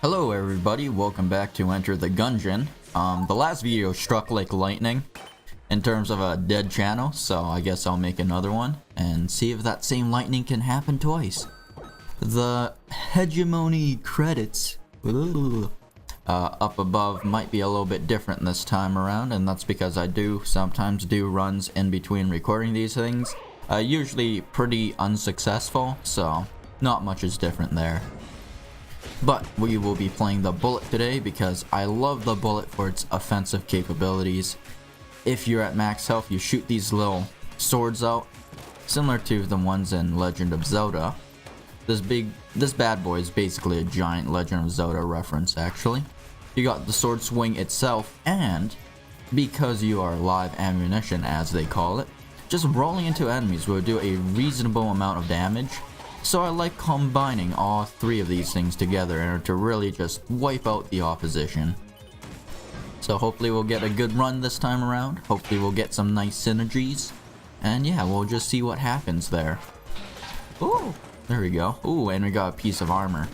Hello everybody, welcome back to Enter the Gungeon. The last video struck like lightning in terms of a dead channel, so I guess I'll make another one and see if that same lightning can happen twice. The hegemony credits up above might be a little bit different this time around, and that's because I do sometimes do runs in between recording these things. Usually pretty unsuccessful, so not much is different there. But we will be playing the bullet today because I love the bullet for its offensive capabilities. If you're at max health, you shoot these little swords out, similar to the ones in Legend of Zelda. This bad boy is basically a giant Legend of Zelda reference actually. You got the sword swing itself, and because you are live ammunition as they call it, just rolling into enemies will do a reasonable amount of damage. So I like combining all three of these things together in order to really just wipe out the opposition. So hopefully we'll get a good run this time around. Hopefully we'll get some nice synergies. And yeah, we'll just see what happens there. Ooh, there we go. Ooh, and we got a piece of armor.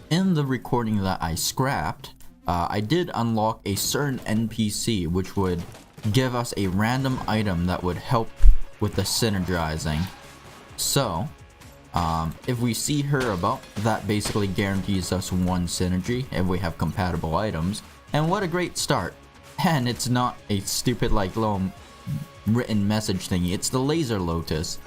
In the recording that I scrapped, I did unlock a certain NPC which would give us a random item that would help with the synergizing. So if we see her about, that basically guarantees us one synergy if we have compatible items. And what a great start. And it's not a stupid like little written message thingy, it's the Laser Lotus.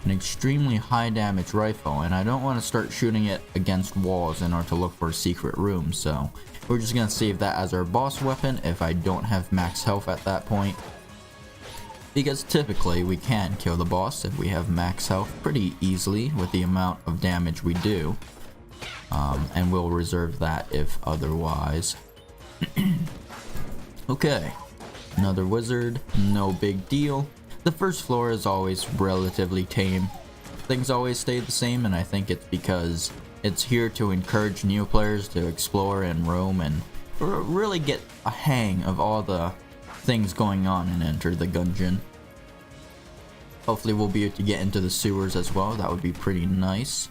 An extremely high damage rifle, and I don't want to start shooting it against walls in order to look for a secret room, so we're just gonna save that as our boss weapon if I don't have max health at that point. Because typically we can kill the boss if we have max health pretty easily with the amount of damage we do. And we'll reserve that if otherwise. Okay, another wizard, no big deal. The first floor is always relatively tame. Things always stay the same, and I think it's because it's here to encourage new players to explore and roam and really get a hang of all the things going on and Enter the Gungeon. Hopefully we'll be able to get into the sewers as well, that would be pretty nice.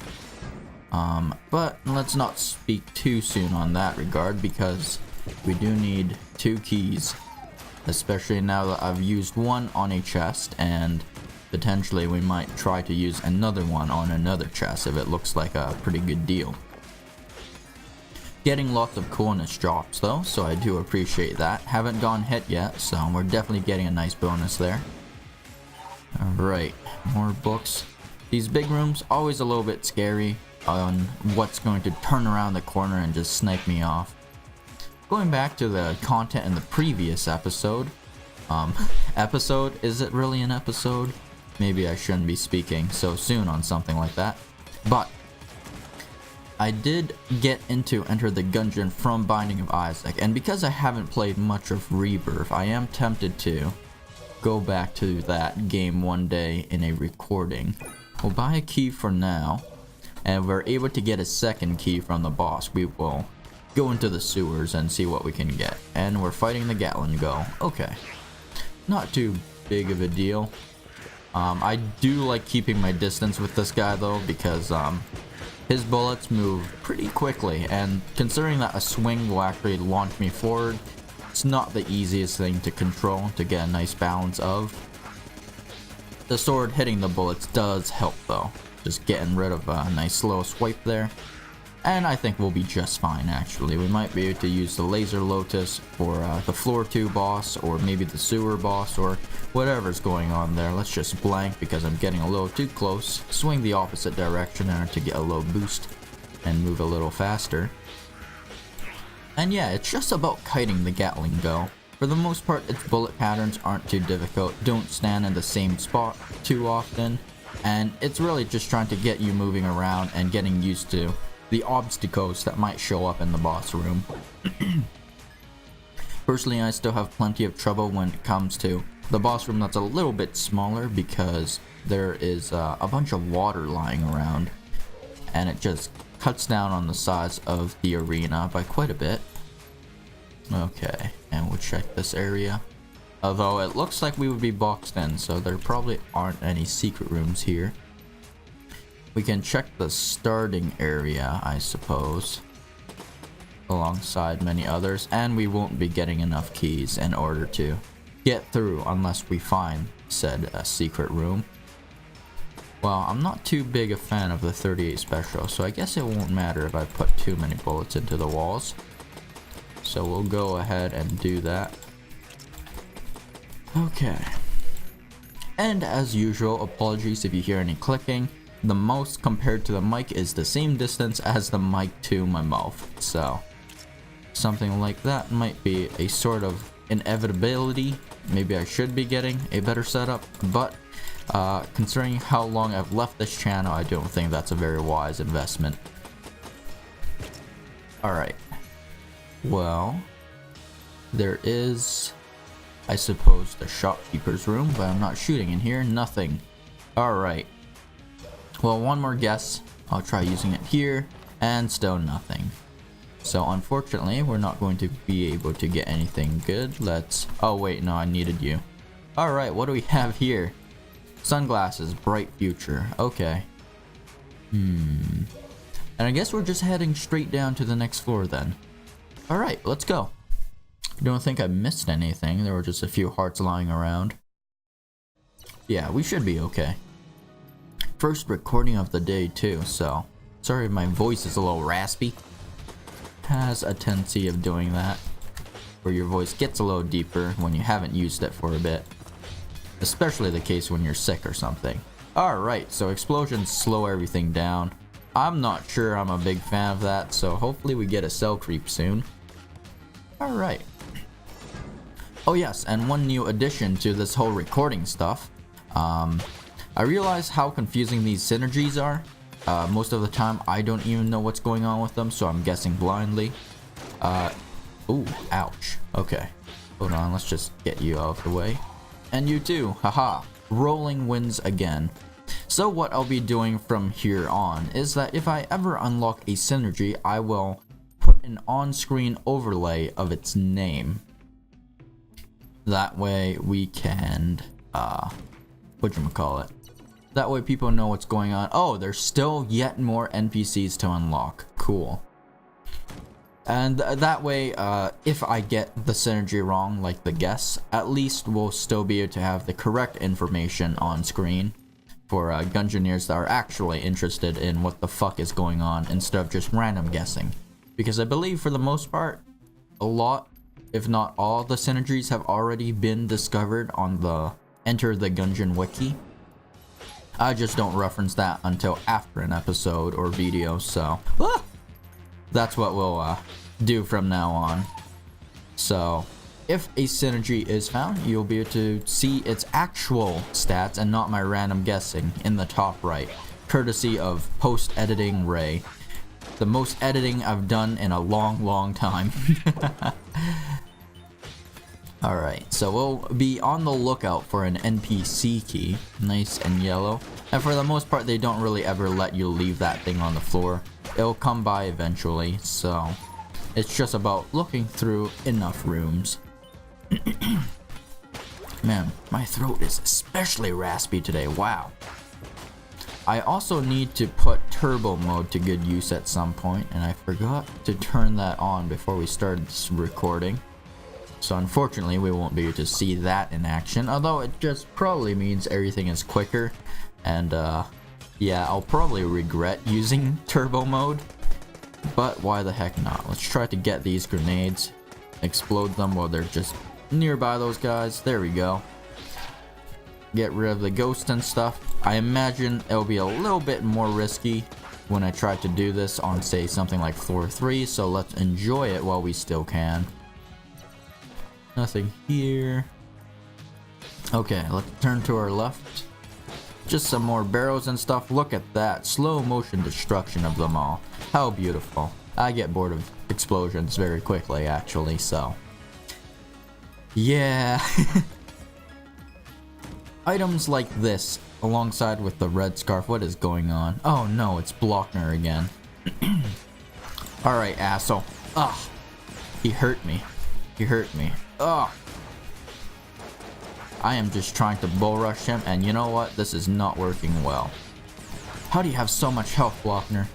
But let's not speak too soon on that regard because we do need 2 keys. Especially now that I've used one on a chest, and potentially we might try to use another one on another chest if it looks like a pretty good deal. Getting lots of coolness drops though, so I do appreciate that. Haven't gone hit yet, so we're definitely getting a nice bonus there. Alright, more books. These big rooms, always a little bit scary on what's going to turn around the corner and just snipe me off. Going back to the content in the previous episode, is it really an episode? Maybe I shouldn't be speaking so soon on something like that, but I did get into Enter the Gungeon from Binding of Isaac, and because I haven't played much of Rebirth, I am tempted to go back to that game one day in a recording. We'll buy a key for now, and if we're able to get a second key from the boss, we will go into the sewers and see what we can get. And we're fighting the Gatling Gull. Okay, not too big of a deal. I do like keeping my distance with this guy though, because his bullets move pretty quickly, and considering that a swing will actually launch me forward, it's not the easiest thing to control to get a nice balance of. The sword hitting the bullets does help though, just getting rid of a nice slow swipe there. And I think we'll be just fine actually. We might be able to use the Laser Lotus for the floor 2 boss, or maybe the sewer boss, or whatever's going on there. Let's just blank because I'm getting a little too close. Swing the opposite direction in order to get a little boost and move a little faster. And yeah, it's just about kiting the Gatling Gull. For the most part, its bullet patterns aren't too difficult, don't stand in the same spot too often, and it's really just trying to get you moving around and getting used to the obstacles that might show up in the boss room. Personally, I still have plenty of trouble when it comes to the boss room that's a little bit smaller because there is a bunch of water lying around, and it just cuts down on the size of the arena by quite a bit. Okay, and we'll check this area. Although it looks like we would be boxed in, so there probably aren't any secret rooms here. We can check the starting area, I suppose. alongside many others, and we won't be getting enough keys in order to get through unless we find said secret room. Well, I'm not too big a fan of the 38 special, so I guess it won't matter if I put too many bullets into the walls. So we'll go ahead and do that. Okay. And as usual, apologies if you hear any clicking. The mouse compared to the mic is the same distance as the mic to my mouth, so something like that might be a sort of inevitability. Maybe I should be getting a better setup, but considering how long I've left this channel, I don't think that's a very wise investment. Alright. Well, there is, I suppose, the shopkeeper's room, but I'm not shooting in here. Nothing. Alright. Well, one more guess. I'll try using it here, and still nothing. So unfortunately, we're not going to be able to get anything good. Let's... Oh wait, no, I needed you. Alright, what do we have here? Sunglasses, bright future. Okay. And I guess we're just heading straight down to the next floor then. Alright, let's go. I don't think I missed anything. There were just a few hearts lying around. Yeah, we should be okay. First recording of the day too, so sorry if my voice is a little raspy. Has a tendency of doing that, where your voice gets a little deeper when you haven't used it for a bit. Especially the case when you're sick or something. Alright, so explosions slow everything down. I'm not sure I'm a big fan of that, so hopefully we get a cell creep soon. Alright. Oh yes, and one new addition to this whole recording stuff. I realize how confusing these synergies are. Most of the time I don't even know what's going on with them, so I'm guessing blindly. Ooh, ouch. Okay, hold on, let's just get you out of the way. And you too, haha. Rolling wins again. So what I'll be doing from here on is that if I ever unlock a synergy, I will put an on-screen overlay of its name. That way we can, whatchamacallit? That way people know what's going on. Oh, there's still yet more NPCs to unlock. Cool. And that way, if I get the synergy wrong, like the guess, at least we'll still be able to have the correct information on screen for Gungeoneers that are actually interested in what the fuck is going on instead of just random guessing. Because I believe for the most part, a lot, if not all, the synergies have already been discovered on the Enter the Gungeon wiki. I just don't reference that until after an episode or video, so that's what we'll do from now on. So if a synergy is found, you'll be able to see its actual stats and not my random guessing in the top right, courtesy of post-editing Ray. The most editing I've done in a long time. Alright, so we'll be on the lookout for an NPC key, nice and yellow. And for the most part, they don't really ever let you leave that thing on the floor. It'll come by eventually, so it's just about looking through enough rooms. Man, my throat is especially raspy today, wow. I also need to put turbo mode to good use at some point, and I forgot to turn that on before we started this recording. So unfortunately we won't be able to see that in action, although it just probably means everything is quicker. And yeah, I'll probably regret using turbo mode, but why the heck not? Let's try to get these grenades, explode them while they're just nearby those guys. There we go. Get rid of the ghost and stuff. I imagine it'll be a little bit more risky when I try to do this on, say, something like floor 3, so let's enjoy it while we still can. Nothing here. Okay, let's turn to our left. Just some more barrels and stuff. Look at that. Slow motion destruction of them all. How beautiful. I get bored of explosions very quickly, actually, so. Yeah. Items like this, alongside with the red scarf. What is going on? Oh no, it's Blockner again. Alright, asshole. Ugh. He hurt me. He hurt me. Ugh. I am just trying to bull rush him, and you know what? This is not working well. How do you have so much health, Blockner?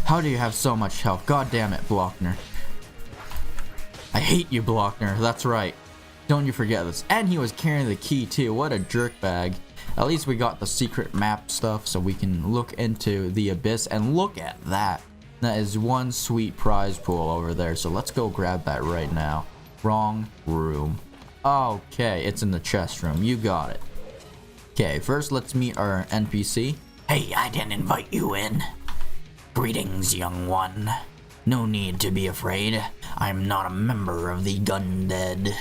How do you have so much health? God damn it, Blockner. I hate you, Blockner. That's right. Don't you forget this. And he was carrying the key too. What a jerkbag. At least we got the secret map stuff so we can look into the abyss. And look at that. That is one sweet prize pool over there. So let's go grab that right now. Wrong room. Okay, it's in the chest room. You got it. Okay, first let's meet our NPC. Hey, I didn't invite you in. Greetings, young one. No need to be afraid. I'm not a member of the Gundead.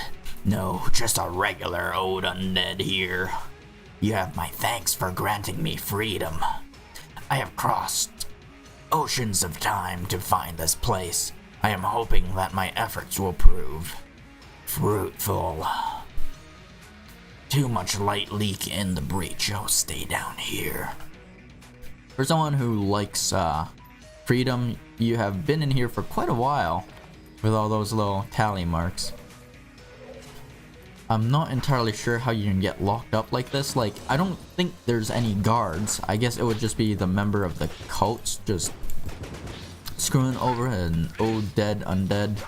No, just a regular old undead here. You have my thanks for granting me freedom. I have crossed oceans of time to find this place. I am hoping that my efforts will prove fruitful. Too much light leak in the breach. Oh, stay down here. For someone who likes freedom, you have been in here for quite a while with all those little tally marks. I'm not entirely sure how you can get locked up like this. Like, I don't think there's any guards. I guess it would just be the member of the cults just screwing over an old undead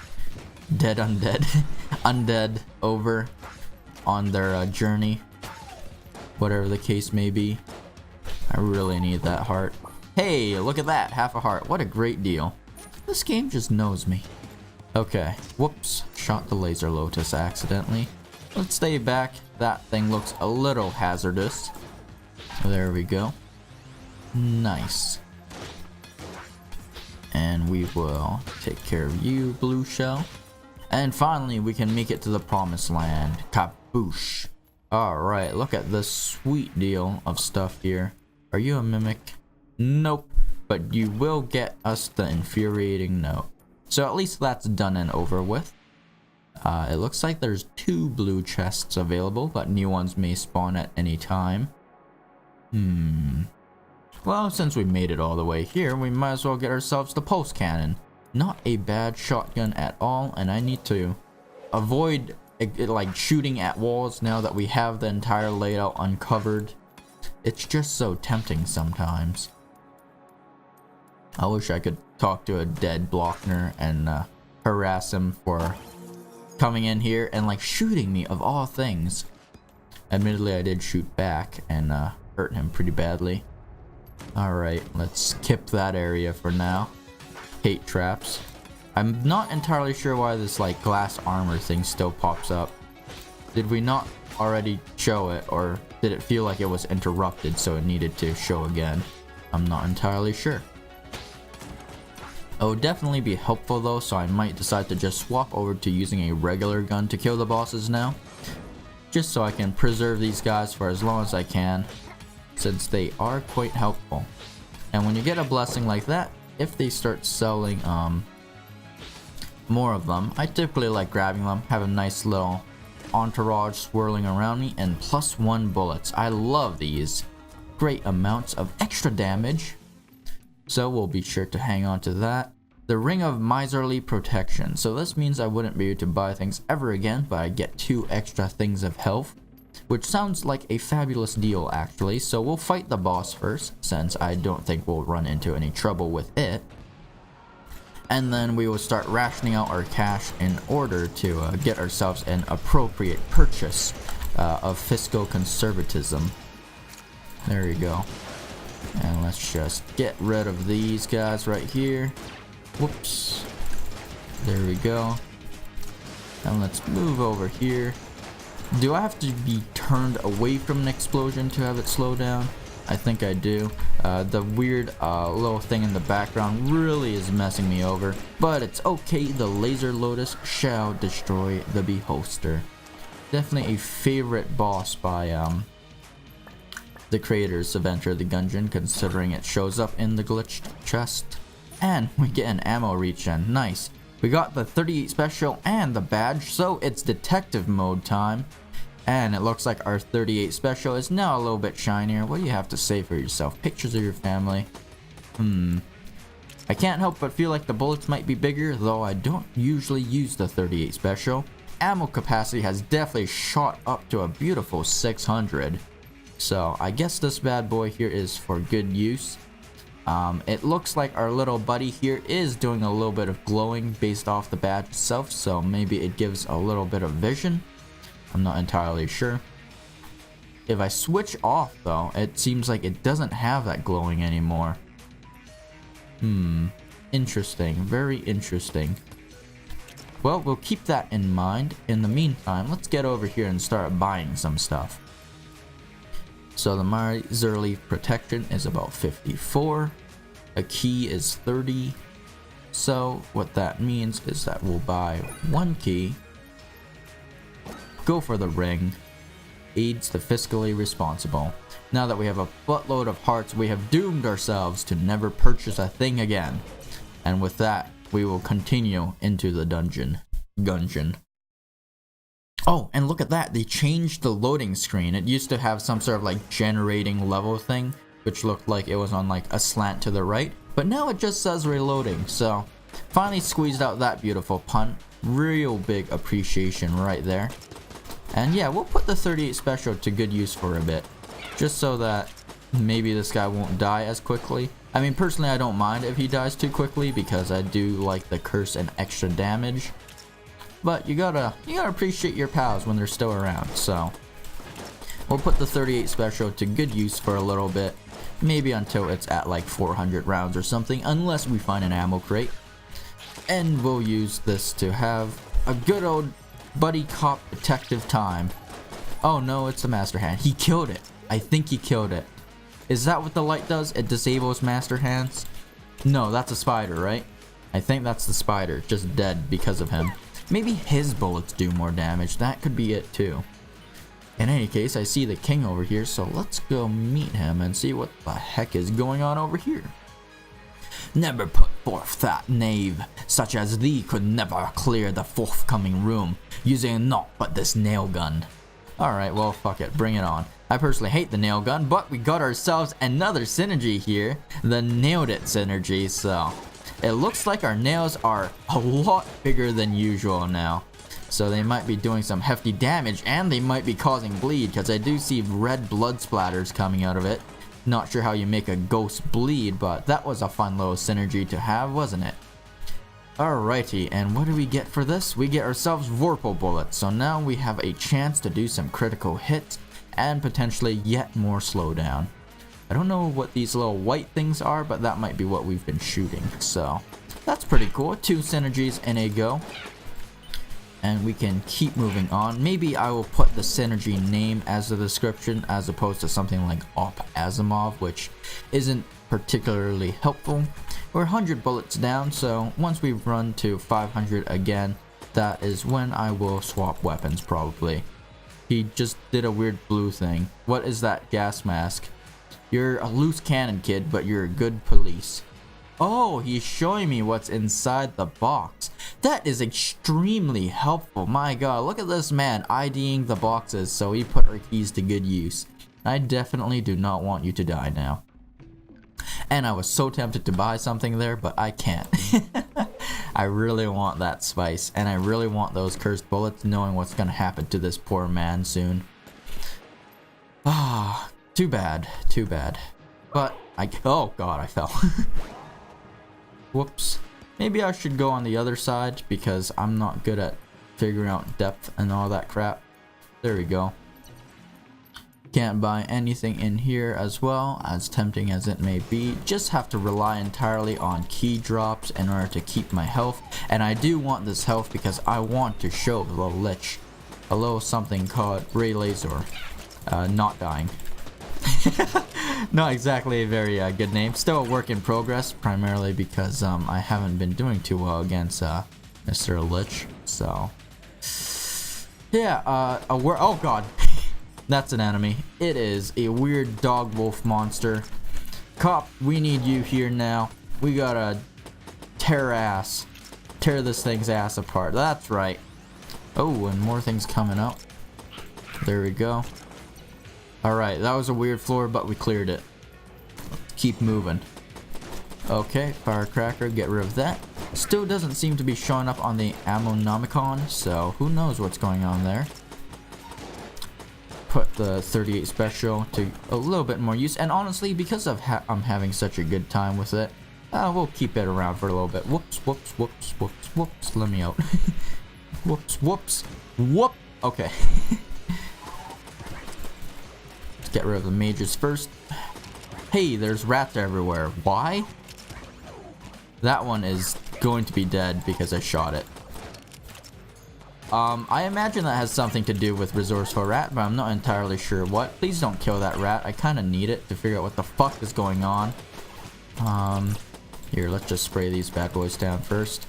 over on their journey, whatever the case may be. I really need that heart. Hey, look at that, half a heart. What a great deal. This game just knows me. Okay, whoops, shot the laser lotus accidentally. Let's stay back. That thing looks a little hazardous. There we go. Nice. And we will take care of you, blue shell. And finally, we can make it to the promised land. Kaboosh. Alright, look at this sweet deal of stuff here. Are you a mimic? Nope. But you will get us the infuriating note. So at least that's done and over with. It looks like there's 2 blue chests available, but new ones may spawn at any time. Well, since we made it all the way here, we might as well get ourselves the pulse cannon. Not a bad shotgun at all, and I need to avoid like shooting at walls now that we have the entire layout uncovered. It's just so tempting sometimes. I wish I could talk to a dead Blockner and harass him for coming in here and like shooting me of all things. Admittedly, I did shoot back and hurt him pretty badly. Alright, let's skip that area for now. Hate traps. I'm not entirely sure why this like glass armor thing still pops up. Did we not already show it, or did it feel like it was interrupted so it needed to show again? I'm not entirely sure. It would definitely be helpful though, so I might decide to just swap over to using a regular gun to kill the bosses now. Just so I can preserve these guys for as long as I can, since they are quite helpful. And when you get a blessing like that, if they start selling more of them, I typically like grabbing them, have a nice little entourage swirling around me, and +1 bullets. I love these. Great amounts of extra damage. So we'll be sure to hang on to that. The Ring of Miserly Protection. So this means I wouldn't be able to buy things ever again, but I get 2 extra things of health, which sounds like a fabulous deal actually. So we'll fight the boss first, since I don't think we'll run into any trouble with it. And then we will start rationing out our cash in order to get ourselves an appropriate purchase of fiscal conservatism. There we go. And let's just get rid of these guys right here. Whoops. There we go. And let's move over here. Do I have to be turned away from an explosion to have it slow down? I think I do. The weird little thing in the background really is messing me over. But it's okay, the laser lotus shall destroy the beholster. Definitely a favorite boss by the creators of Enter the Gungeon, considering it shows up in the glitched chest. And we get an ammo regen. Nice. We got the 38 special and the badge, so it's detective mode time. And it looks like our 38 special is now a little bit shinier. What do you have to say for yourself? Pictures of your family. I can't help but feel like the bullets might be bigger, though I don't usually use the 38 special. Ammo capacity has definitely shot up to a beautiful 600. So I guess this bad boy here is for good use. It looks like our little buddy here is doing a little bit of glowing based off the badge itself, so maybe it gives a little bit of vision. I'm not entirely sure. If I switch off though, it seems like it doesn't have that glowing anymore. Interesting, very interesting. Well, we'll keep that in mind. In the meantime, let's get over here and start buying some stuff. So the miserly protection is about 54. A key is 30. So what that means is that we'll buy 1 key. Go for the ring. Aids the fiscally responsible. Now that we have a buttload of hearts, we have doomed ourselves to never purchase a thing again. And with that, we will continue into the dungeon. Gungeon. Oh, and look at that. They changed the loading screen. It used to have some sort of like generating level thing, which looked like it was on like a slant to the right. But now it just says reloading. So finally squeezed out that beautiful pun. Real big appreciation right there. And yeah, we'll put the 38 special to good use for a bit. Just so that maybe this guy won't die as quickly. I mean, personally, I don't mind if he dies too quickly because I do like the curse and extra damage. But you gotta appreciate your pals when they're still around, so we'll put the 38 special to good use for a little bit, maybe until it's at like 400 rounds or something, unless we find an ammo crate. And we'll use this to have a good old buddy cop detective time. Oh no, it's the master hand. He killed it. I think he killed it. Is that what the light does? It disables master hands? No, that's a spider, right? I think that's the spider, just dead because of him. Maybe his bullets do more damage. That could be it too. In any case, I see the king over here, so let's go meet him and see what the heck is going on over here. Never put forth that knave, such as thee could never clear the forthcoming room, using naught but this nail gun. Alright, well fuck it, bring it on. I personally hate the nail gun, but we got ourselves another synergy here, the nailed it synergy, so it looks like our nails are a lot bigger than usual now. So they might be doing some hefty damage, and they might be causing bleed, because I do see red blood splatters coming out of it. Not sure how you make a ghost bleed, but that was a fun little synergy to have, wasn't it? Alrighty, and what do we get for this? We get ourselves Vorpal bullets, so now we have a chance to do some critical hits, and potentially yet more slowdown. I don't know what these little white things are, but that might be what we've been shooting, so that's pretty cool. 2 synergies in a go. And we can keep moving on. Maybe I will put the synergy name as the description as opposed to something like Op Asimov, which isn't particularly helpful. We're 100 bullets down, so once we run to 500 again, that is when I will swap weapons probably. He just did a weird blue thing. What is that gas mask? You're a loose cannon, kid, but you're a good police. Oh, he's showing me what's inside the box. That is extremely helpful. My god, look at this man IDing the boxes so he put our keys to good use. I definitely do not want you to die now. And I was so tempted to buy something there, but I can't. I really want that spice, and I really want those cursed bullets, knowing what's gonna happen to this poor man soon. Ah, too bad, too bad. But oh god, I fell. Whoops. Maybe I should go on the other side because I'm not good at figuring out depth and all that crap. There we go. Can't buy anything in here as well, as tempting as it may be. Just have to rely entirely on key drops in order to keep my health. And I do want this health because I want to show the lich a little something called Raylazor. Not dying. Not exactly a very good name. Still a work in progress, primarily because I haven't been doing too well against Mr. Lich. So yeah, oh god. That's an enemy. It is a weird dog wolf monster. Cop, we need you here now. We gotta tear this thing's ass apart. That's right. Oh, and more things coming up. There we go. Alright, that was a weird floor, but we cleared it. Keep moving. Okay, firecracker, get rid of that. Still doesn't seem to be showing up on the Ammonomicon, so who knows what's going on there. put the 38 special to a little bit more use. And honestly, because I'm having such a good time with it, we'll keep it around for a little bit. Whoops, whoops, whoops, whoops, whoops. Let me out. Whoops, whoops, whoop. Okay. Let's get rid of the mages first. Hey, there's rats everywhere. Why? That one is going to be dead because I shot it. I imagine that has something to do with resourceful rat, but I'm not entirely sure what. Please don't kill that rat. I kind of need it to figure out what the fuck is going on. Here, let's just spray these bad boys down first.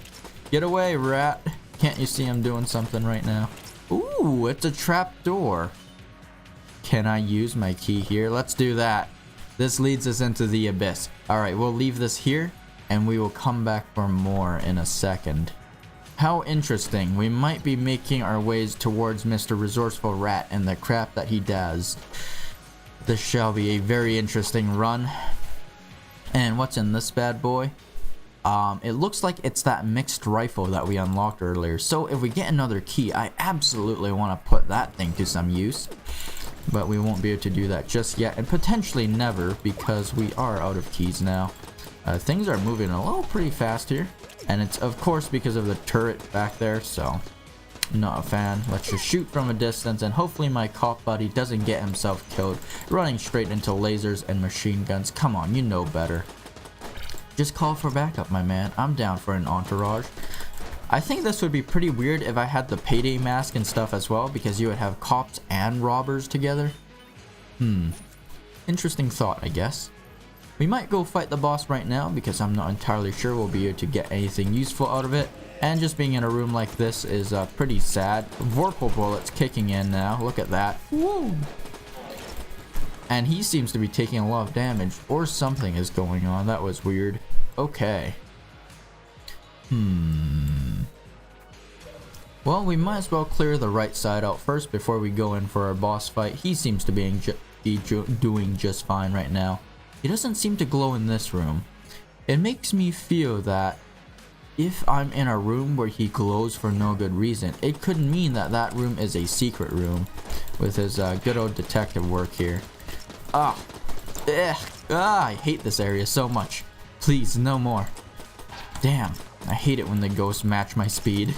Get away, rat. Can't you see I'm doing something right now? Ooh, it's a trap door. Can I use my key here? Let's do that. This leads us into the abyss. Alright, we'll leave this here, and we will come back for more in a second. How interesting. We might be making our ways towards Mr. Resourceful Rat and the crap that he does. This shall be a very interesting run. And what's in this bad boy? It looks like it's that mixed rifle that we unlocked earlier. So if we get another key, I absolutely want to put that thing to some use. But we won't be able to do that just yet, and potentially never, because we are out of keys now. Things are moving a little pretty fast here. And it's of course because of the turret back there, so not a fan. Let's just shoot from a distance, and hopefully my cop buddy doesn't get himself killed running straight into lasers and machine guns. Come on, you know better. Just call for backup, my man. I'm down for an entourage. I think this would be pretty weird if I had the payday mask and stuff as well, because you would have cops and robbers together. Interesting thought, I guess. We might go fight the boss right now, because I'm not entirely sure we'll be able to get anything useful out of it. And just being in a room like this is pretty sad. Vorpal bullets kicking in now. Look at that. Woo! And he seems to be taking a lot of damage, or something is going on. That was weird. Okay. Well, we might as well clear the right side out first before we go in for our boss fight. He seems to be doing just fine right now. He doesn't seem to glow in this room. It makes me feel that if I'm in a room where he glows for no good reason, it could mean that that room is a secret room with his good old detective work here. I hate this area so much. Please, no more. Damn, I hate it when the ghosts match my speed.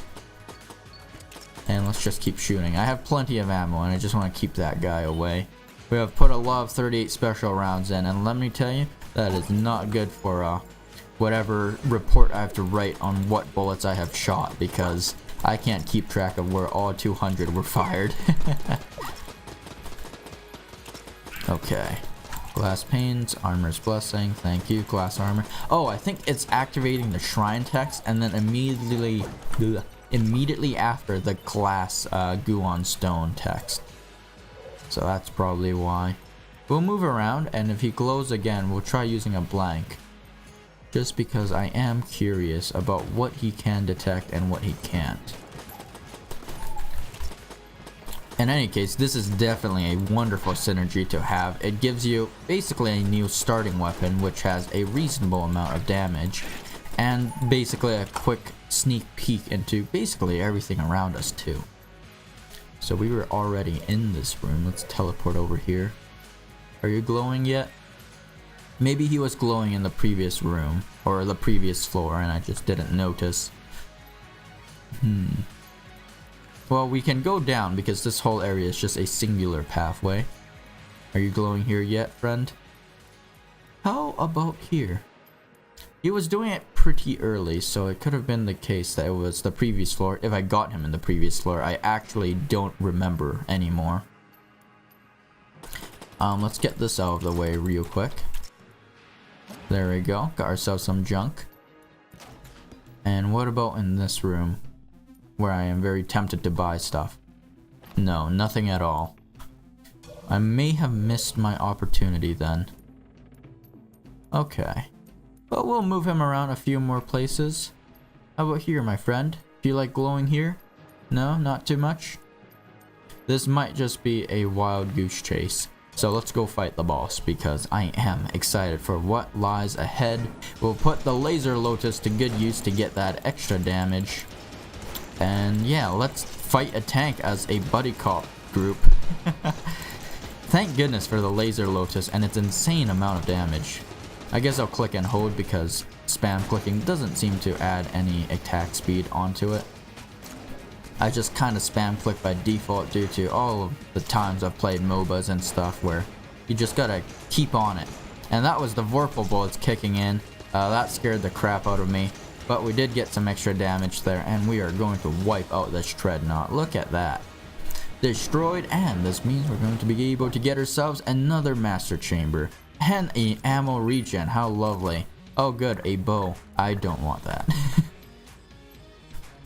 And let's just keep shooting. I have plenty of ammo, and I just want to keep that guy away. We have put a lot of 38 special rounds in, and let me tell you, that is not good for whatever report I have to write on what bullets I have shot, because I can't keep track of where all 200 were fired. Okay. Glass panes, armor's blessing, thank you, glass armor. Oh, I think it's activating the shrine text, and then immediately after the glass Gungeon stone text. So that's probably why. We'll move around, and if he glows again, we'll try using a blank. Just because I am curious about what he can detect and what he can't. In any case, this is definitely a wonderful synergy to have. It gives you basically a new starting weapon which has a reasonable amount of damage, and basically a quick sneak peek into basically everything around us too. So we were already in this room. Let's teleport over here. Are you glowing yet? Maybe he was glowing in the previous room or the previous floor and I just didn't notice. Well, we can go down because this whole area is just a singular pathway. Are you glowing here yet, friend? How about here? He was doing it pretty early, so it could have been the case that it was the previous floor. If I got him in the previous floor, I actually don't remember anymore. Let's get this out of the way real quick. There we go. Got ourselves some junk. And what about in this room, where I am very tempted to buy stuff? No, nothing at all. I may have missed my opportunity then. Okay. But we'll move him around a few more places. How about here, my friend? Do you like glowing here? No, not too much? This might just be a wild goose chase. So let's go fight the boss, because I am excited for what lies ahead. We'll put the laser lotus to good use to get that extra damage. And yeah, let's fight a tank as a buddy cop group. Thank goodness for the laser lotus and its insane amount of damage. I guess I'll click and hold because spam clicking doesn't seem to add any attack speed onto it. I just kind of spam click by default due to all of the times I've played MOBAs and stuff where you just gotta keep on it. And that was the Vorpal bullets kicking in. That scared the crap out of me. But we did get some extra damage there, and we are going to wipe out this Dreadnought. Look at that. Destroyed, and this means we're going to be able to get ourselves another Master Chamber. And a ammo regen, how lovely. Oh good, a bow. I don't want that.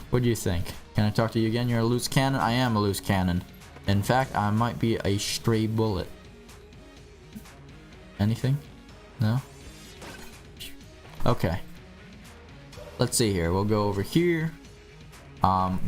What do you think? Can I talk to you again? You're a loose cannon? I am a loose cannon. In fact, I might be a stray bullet. Anything? No? Okay. Let's see here. We'll go over here.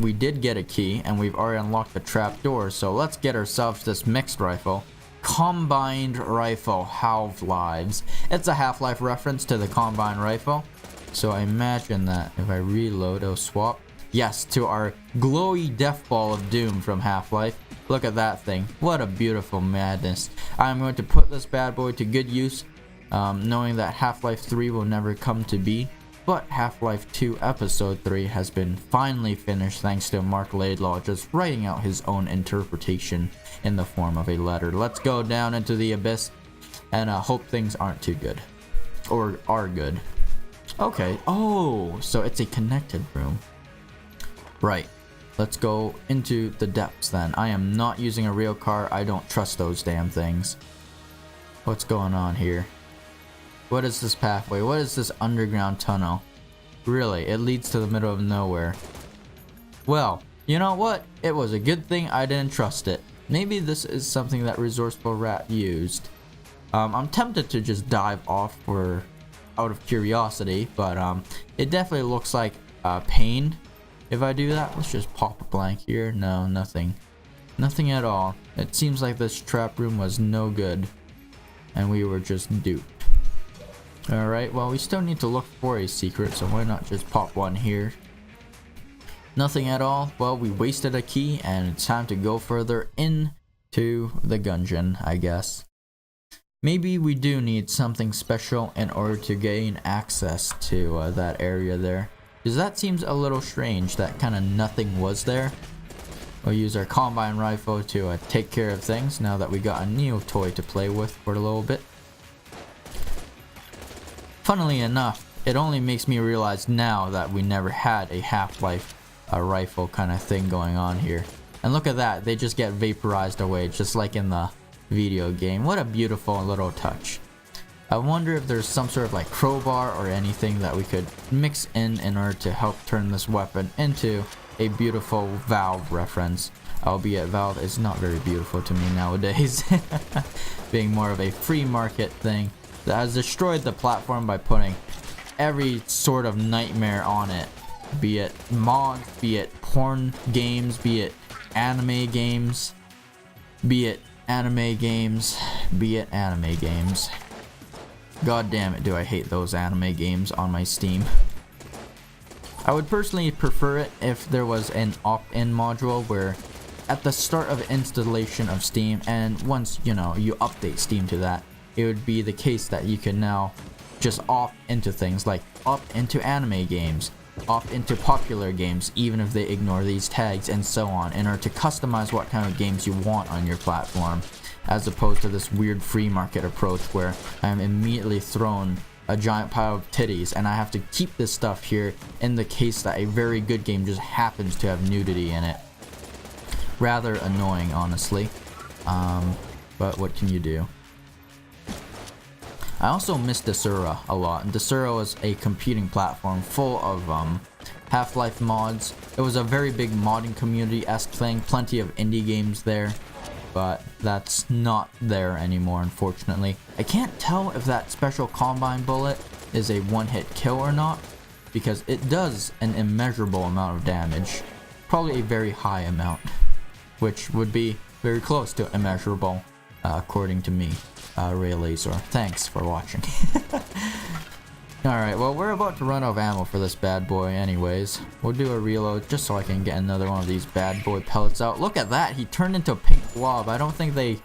We did get a key, and we've already unlocked the trap door, so let's get ourselves this mixed rifle. Combined rifle, Half-Lives. It's a Half-Life reference to the combined rifle. So I imagine that if I reload, it'll swap. Yes, to our glowy death ball of doom from Half-Life. Look at that thing. What a beautiful madness. I'm going to put this bad boy to good use, knowing that Half-Life 3 will never come to be. But Half-Life 2 Episode 3 has been finally finished thanks to Mark Laidlaw just writing out his own interpretation in the form of a letter. Let's go down into the abyss and hope things aren't too good. Or are good. Okay. Oh, so it's a connected room. Right. Let's go into the depths then. I am not using a real car. I don't trust those damn things. What's going on here? What is this pathway? What is this underground tunnel? Really, it leads to the middle of nowhere. Well, you know what? It was a good thing I didn't trust it. Maybe this is something that Resourceful Rat used. I'm tempted to just dive off for out of curiosity, but it definitely looks like pain if I do that. Let's just pop a blank here. No, nothing. Nothing at all. It seems like this trap room was no good, and we were just duped. Alright, well, we still need to look for a secret, so why not just pop one here? Nothing at all. Well, we wasted a key, and it's time to go further into the Gungeon, I guess. Maybe we do need something special in order to gain access to that area there. Because that seems a little strange, that kind of nothing was there. We'll use our combine rifle to take care of things now that we got a new toy to play with for a little bit. Funnily enough, it only makes me realize now that we never had a Half-Life rifle kind of thing going on here. And look at that, they just get vaporized away just like in the video game. What a beautiful little touch. I wonder if there's some sort of like crowbar or anything that we could mix in order to help turn this weapon into a beautiful Valve reference. Albeit Valve is not very beautiful to me nowadays, being more of a free market thing that has destroyed the platform by putting every sort of nightmare on it. Be it mods, be it porn games, be it anime games, be it anime games, be it anime games. God damn it, do I hate those anime games on my Steam. I would personally prefer it if there was an opt-in module where at the start of installation of Steam, and once you update Steam to that, it would be the case that you can now just opt into things like opt into anime games, opt into popular games even if they ignore these tags, and so on, in order to customize what kind of games you want on your platform, as opposed to this weird free market approach where I am immediately thrown a giant pile of titties and I have to keep this stuff here in the case that a very good game just happens to have nudity in it. Rather annoying, honestly, but what can you do? I also miss Desura a lot. Desura was a computing platform full of Half-Life mods. It was a very big modding community-esque thing, plenty of indie games there, but that's not there anymore, unfortunately. I can't tell if that special combine bullet is a one-hit kill or not, because it does an immeasurable amount of damage. Probably a very high amount, which would be very close to immeasurable, according to me. Raylazor. Thanks for watching. Alright, well, we're about to run out of ammo for this bad boy anyways. We'll do a reload just so I can get another one of these bad boy pellets out. Look at that, he turned into a pink blob. I don't think they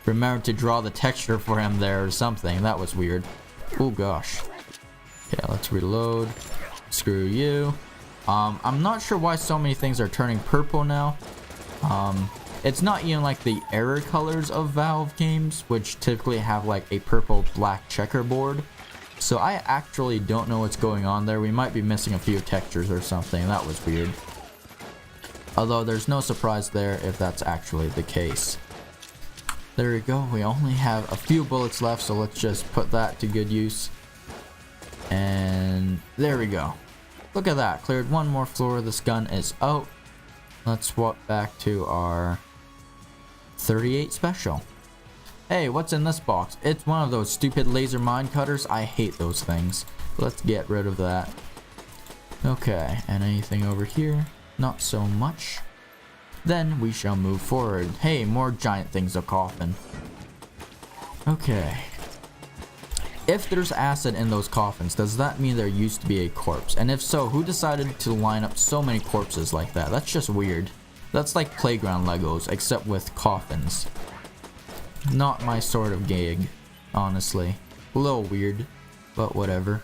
remember to draw the texture for him there or something. That was weird. Oh gosh. Okay, let's reload. Screw you. I'm not sure why so many things are turning purple now. It's not even like the error colors of Valve games, which typically have like a purple black checkerboard. So I actually don't know what's going on there. We might be missing a few textures or something. That was weird. Although there's no surprise there if that's actually the case. There we go. We only have a few bullets left, so let's just put that to good use. And there we go. Look at that. Cleared one more floor. This gun is out. Let's swap back to our 38 special. Hey, what's in this box? It's one of those stupid laser mine cutters. I hate those things. Let's get rid of that. Okay, and anything over here? Not so much. Then we shall move forward. Hey, more giant things to coffin. Okay. If there's acid in those coffins, does that mean there used to be a corpse? And if so, who decided to line up so many corpses like that? That's just weird. That's like playground Legos, except with coffins. Not my sort of gig, honestly. A little weird, but whatever.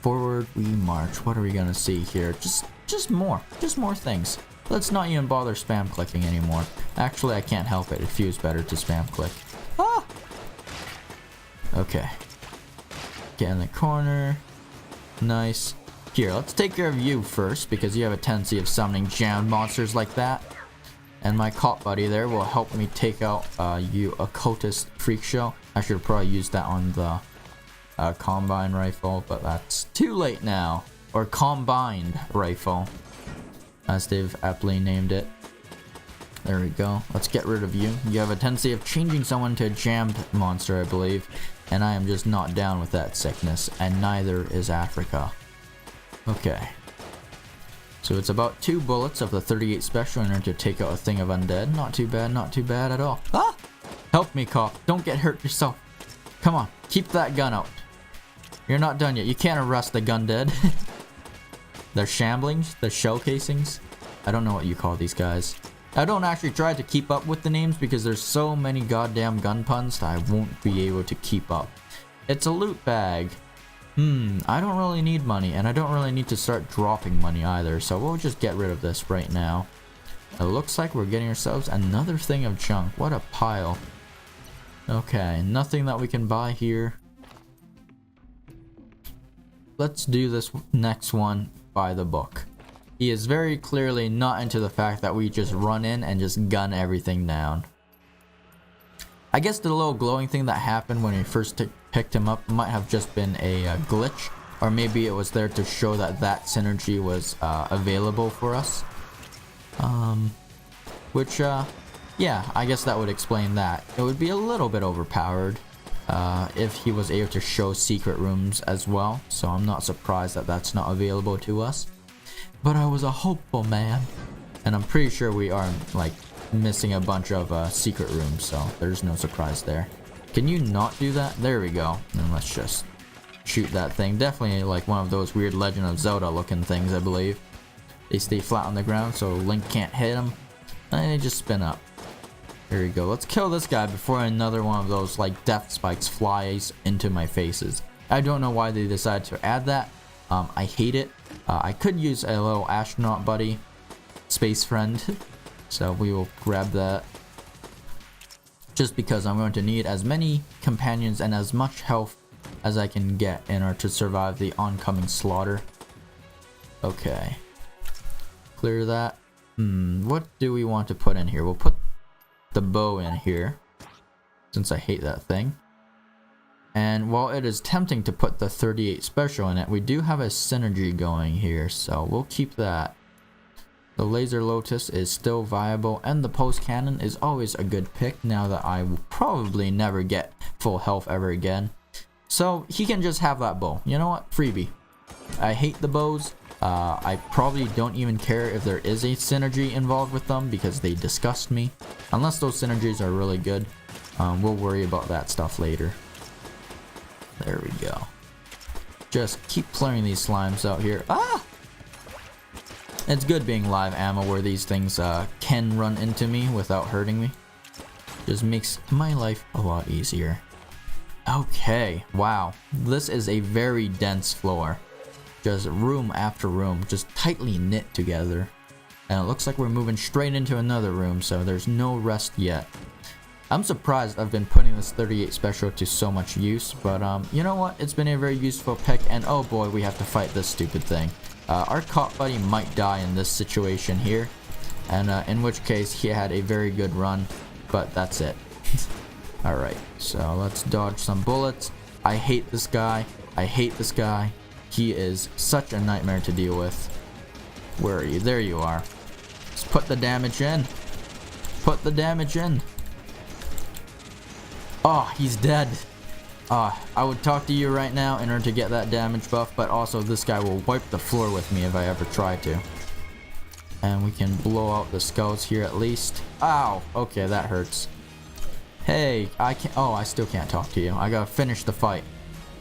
Forward we march. What are we gonna see here? Just more things. Let's not even bother spam clicking anymore. Actually, I can't help it. It feels better to spam click. Ah! Okay. Get in the corner. Nice. Here, let's take care of you first, because you have a tendency of summoning jammed monsters like that. And my cop buddy there will help me take out you occultist freak show. I should probably use that on the combine rifle, but that's too late now. Or combined rifle, as they've aptly named it. There we go. Let's get rid of you. You have a tendency of changing someone to a jammed monster, I believe. And I am just not down with that sickness. And neither is Africa. Okay. So it's about 2 bullets of the 38 special in order to take out a thing of undead. Not too bad at all. Ah! Help me, cop. Don't get hurt yourself. Come on, keep that gun out. You're not done yet. You can't arrest the gun dead. They're shamblings, the shell casings. I don't know what you call these guys. I don't actually try to keep up with the names because there's so many goddamn gun puns that I won't be able to keep up. It's a loot bag. I don't really need money, and I don't really need to start dropping money either, so we'll just get rid of this right now. It looks like we're getting ourselves another thing of junk. What a pile. Okay, nothing that we can buy here. Let's do this next one by the book. He is very clearly not into the fact that we just run in and just gun everything down. I guess the little glowing thing that happened when we first picked him up might have just been a glitch, or maybe it was there to show that that synergy was available for us. Yeah, I guess that would explain that. It would be a little bit overpowered if he was able to show secret rooms as well, so I'm not surprised that that's not available to us. But I was a hopeful man, and I'm pretty sure we are like missing a bunch of secret rooms, so there's no surprise there. Can you not do that? There we go. And let's just shoot that thing. Definitely like one of those weird Legend of Zelda looking things, I believe. They stay flat on the ground so Link can't hit them, and they just spin up. There we go. Let's kill this guy before another one of those like death spikes flies into my faces. I don't know why they decided to add that. I hate it. I could use a little astronaut buddy, space friend, so we will grab that. Just because I'm going to need as many companions and as much health as I can get in order to survive the oncoming slaughter. Okay. Clear that. What do we want to put in here? We'll put the bow in here, since I hate that thing. And while it is tempting to put the 38 special in it, we do have a synergy going here, so we'll keep that. The laser lotus is still viable, and the post cannon is always a good pick now that I will probably never get full health ever again. So he can just have that bow. You know what? Freebie. I hate the bows. I probably don't even care if there is a synergy involved with them because they disgust me. Unless those synergies are really good, we'll worry about that stuff later. There we go. Just keep clearing these slimes out here. Ah! It's good being live ammo where these things can run into me without hurting me. Just makes my life a lot easier. Okay, wow. This is a very dense floor. Just room after room, just tightly knit together. And it looks like we're moving straight into another room, so there's no rest yet. I'm surprised I've been putting this 38 special to so much use, but you know what? It's been a very useful pick, and oh boy, we have to fight this stupid thing. Our cop buddy might die in this situation here, and in which case he had a very good run, but that's it. Alright, so let's dodge some bullets. I hate this guy. I hate this guy. He is such a nightmare to deal with. Where are you? There you are. Let's put the damage in. Put the damage in. Oh, he's dead. I would talk to you right now in order to get that damage buff, but also this guy will wipe the floor with me if I ever try to. And we can blow out the skulls here at least. Ow! Okay, that hurts. Hey, I can't. Oh, I still can't talk to you. I gotta finish the fight.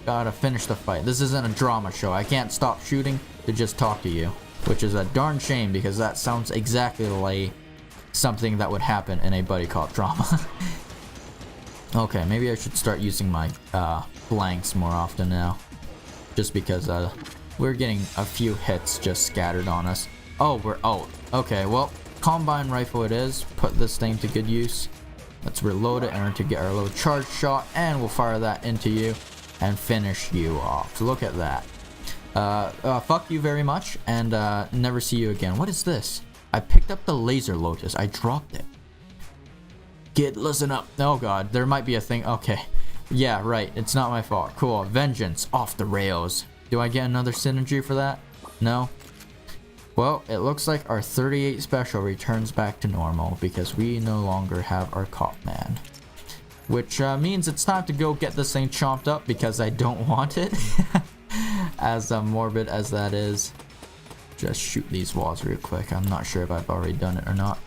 Gotta finish the fight. This isn't a drama show. I can't stop shooting to just talk to you. Which is a darn shame because that sounds exactly like something that would happen in a buddy cop drama. Okay, maybe I should start using my blanks more often now. Just because we're getting a few hits just scattered on us. Oh, we're out. Okay, well, combine rifle it is. Put this thing to good use. Let's reload it in order to get our little charge shot, and we'll fire that into you and finish you off. Look at that. Fuck you very much, and never see you again. What is this? I picked up the laser lotus. I dropped it. Kid, listen up. Oh god, there might be a thing. Okay. Yeah, right. It's not my fault. Cool. Vengeance. Off the rails. Do I get another synergy for that? No? Well, it looks like our 38 special returns back to normal because we no longer have our cop man. Which means it's time to go get this thing chomped up because I don't want it. As morbid as that is. Just shoot these walls real quick. I'm not sure if I've already done it or not.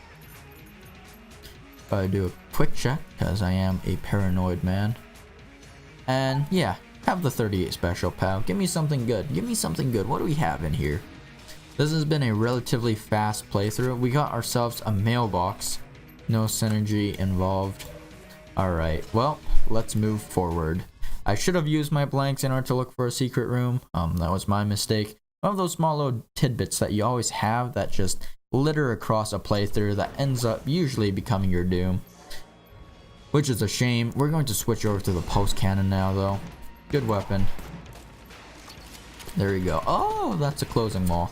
I do a quick check because I am a paranoid man. And yeah, have the 38 special, pal. Give me something good. Give me something good. What do we have in here? This has been a relatively fast playthrough. We got ourselves a mailbox. No synergy involved. Alright, well, let's move forward. I should have used my blanks in order to look for a secret room. That was my mistake. One of those small little tidbits that you always have that just litter across a playthrough that ends up usually becoming your doom. Which is a shame. We're going to switch over to the post cannon now though. Good weapon. There you go. Oh, that's a closing wall.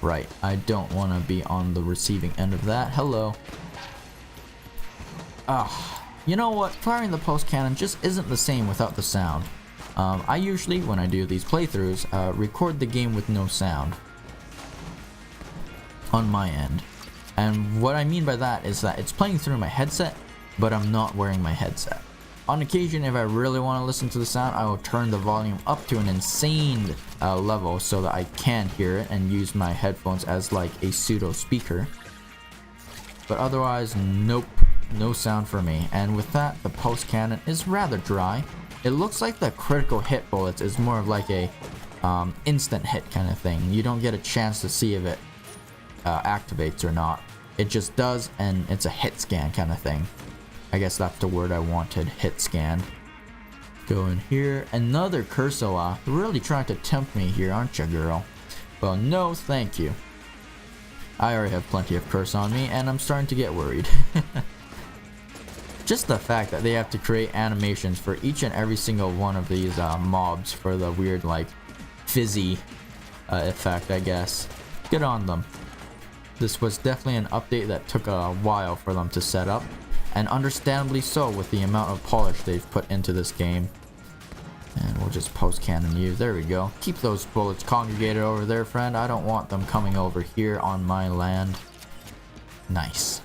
Right, I don't want to be on the receiving end of that. Hello. You know what? Firing the post cannon just isn't the same without the sound. I usually, when I do these playthroughs, record the game with no sound. On my end. And what I mean by that is that it's playing through my headset, but I'm not wearing my headset. On occasion, if I really want to listen to the sound, I will turn the volume up to an insane level so that I can hear it and use my headphones as like a pseudo speaker. But otherwise, nope, no sound for me. And with that, the post cannon is rather dry. It looks like the critical hit bullets is more of like a instant hit kind of thing. You don't get a chance to see if it activates or not. It just does, and it's a hit scan kind of thing. I guess that's the word I wanted, hit scan. Go in here. Another Cursola. Really trying to tempt me here, aren't you, girl? Well, no, thank you. I already have plenty of curse on me, and I'm starting to get worried. Just the fact that they have to create animations for each and every single one of these mobs for the weird, like, fizzy effect, I guess. Good on them. This was definitely an update that took a while for them to set up, and understandably so with the amount of polish they've put into this game. And we'll just post cannon you. There we go. Keep those bullets congregated over there, friend. I don't want them coming over here on my land. Nice.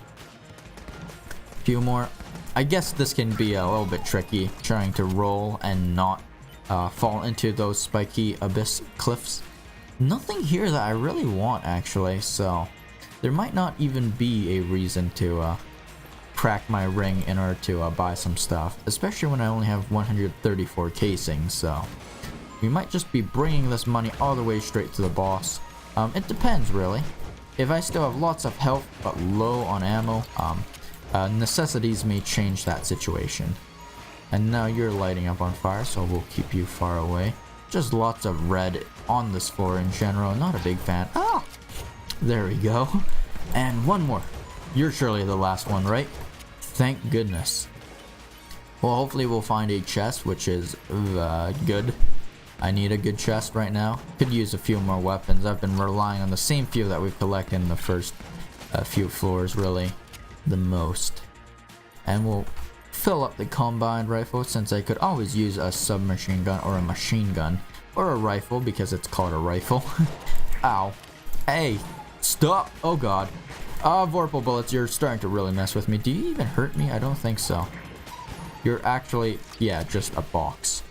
Few more. I guess this can be a little bit tricky, trying to roll and not fall into those spiky abyss cliffs. Nothing here that I really want, actually, so there might not even be a reason to crack my ring in order to buy some stuff, especially when I only have 134 casings, so we might just be bringing this money all the way straight to the boss. It depends, really. If I still have lots of health but low on ammo, necessities may change that situation. And now you're lighting up on fire, so we'll keep you far away. Just lots of red on this floor in general. Not a big fan. Ah! There we go. And one more. You're surely the last one, right? Thank goodness. Well, hopefully we'll find a chest, which is good. I need a good chest right now. Could use a few more weapons. I've been relying on the same few that we've collected in the first few floors, really. The most. And we'll fill up the combined rifle, since I could always use a submachine gun or a machine gun. Or a rifle, because it's called a rifle. Ow. Hey, stop. Oh god. Vorpal bullets, you're starting to really mess with me. Do you even hurt me? I don't think so. You're actually, yeah, just a box.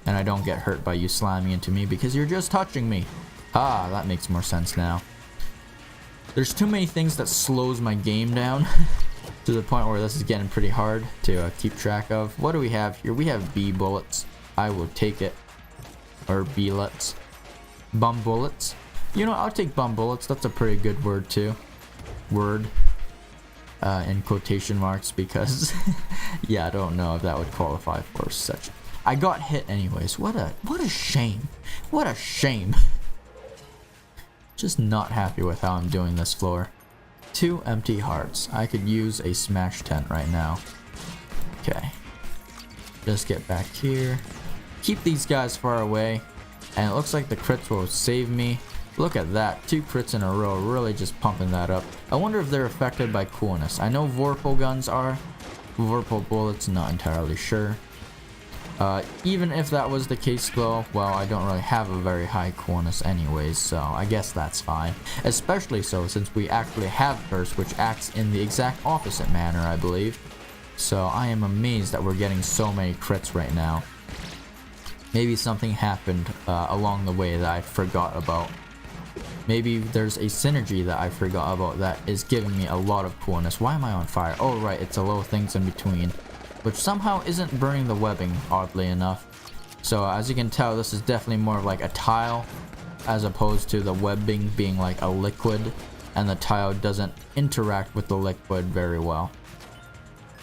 And I don't get hurt by you slamming into me because you're just touching me. Ah, that makes more sense now. There's too many things that slows my game down to the point where this is getting pretty hard to keep track of. What do we have here? We have B bullets. I will take it. Or B-lets. Bum bullets. You know, I'll take bum bullets. That's a pretty good word too. Word. In quotation marks, because yeah, I don't know if that would qualify for such. I got hit anyways. What a shame. What a shame. Just not happy with how I'm doing this floor. 2 empty hearts. I could use a smash tent right now. Okay. Just get back here. Keep these guys far away. And it looks like the crits will save me. Look at that. 2 crits in a row. Really just pumping that up. I wonder if they're affected by coolness. I know Vorpal guns are. Vorpal bullets, not entirely sure. Even if that was the case though, well, I don't really have a very high coolness anyways, so I guess that's fine. Especially so since we actually have Burst, which acts in the exact opposite manner, I believe. So I am amazed that we're getting so many crits right now. Maybe something happened along the way that I forgot about. Maybe there's a synergy that I forgot about that is giving me a lot of coolness. Why am I on fire? Oh right, it's the little things in between, which somehow isn't burning the webbing, oddly enough. So as you can tell, this is definitely more of like a tile, as opposed to the webbing being like a liquid, and the tile doesn't interact with the liquid very well.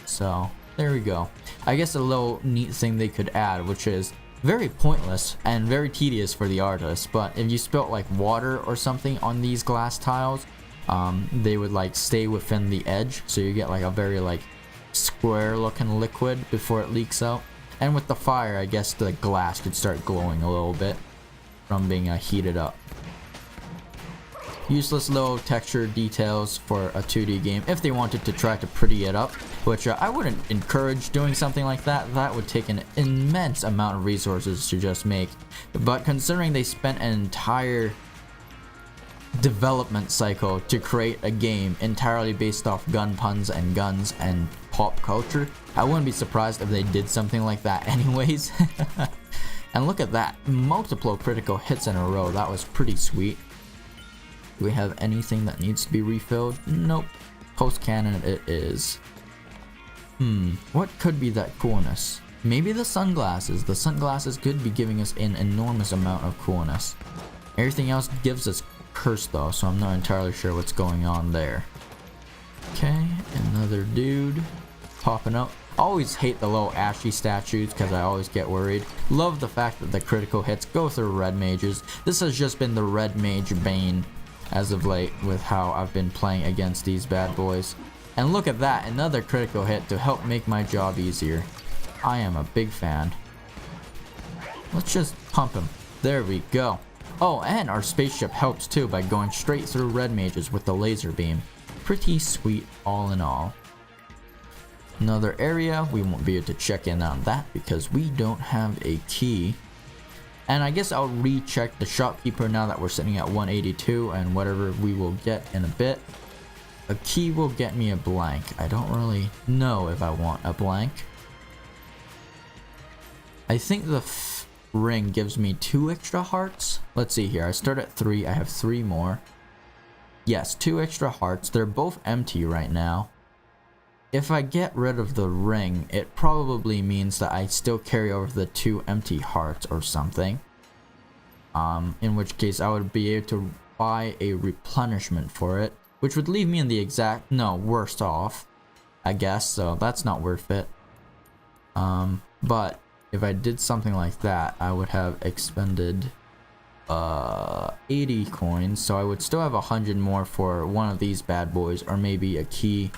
So there we go. I guess a little neat thing they could add, which is very pointless and very tedious for the artist, but if you spilt like water or something on these glass tiles, they would like stay within the edge, so you get like a very like square looking liquid before it leaks out. And with the fire, I guess the glass could start glowing a little bit from being heated up. Useless little texture details for a 2D game if they wanted to try to pretty it up, which I wouldn't encourage doing something like that. That would take an immense amount of resources to just make. But considering they spent an entire development cycle to create a game entirely based off gun puns and guns and pop culture, I wouldn't be surprised if they did something like that anyways. And look at that, multiple critical hits in a row. That was pretty sweet. Do we have anything that needs to be refilled? Nope. Post cannon it is. What could be that coolness? Maybe the sunglasses. The sunglasses could be giving us an enormous amount of coolness. Everything else gives us curse though, so I'm not entirely sure what's going on there. Okay, another dude popping up. Always hate the little ashy statues because I always get worried. Love the fact that the critical hits go through red mages. This has just been the red mage bane as of late with how I've been playing against these bad boys. And look at that, another critical hit to help make my job easier. I am a big fan. Let's just pump him. There we go. Oh, and our spaceship helps too by going straight through red mages with the laser beam. Pretty sweet all in all. Another area, we won't be able to check in on that because we don't have a key. And I guess I'll recheck the shopkeeper now that we're sitting at 182 and whatever we will get in a bit. A key will get me a blank. I don't really know if I want a blank. I think the ring gives me 2 extra hearts. Let's see here. I start at 3. I have 3 more. Yes, 2 extra hearts. They're both empty right now. If I get rid of the ring, it probably means that I still carry over the 2 empty hearts or something. In which case I would be able to buy a replenishment for it, which would leave me in the exact, no, worse off. I guess, so that's not worth it. But if I did something like that, I would have expended 80 coins, so I would still have 100 more for one of these bad boys, or maybe a key,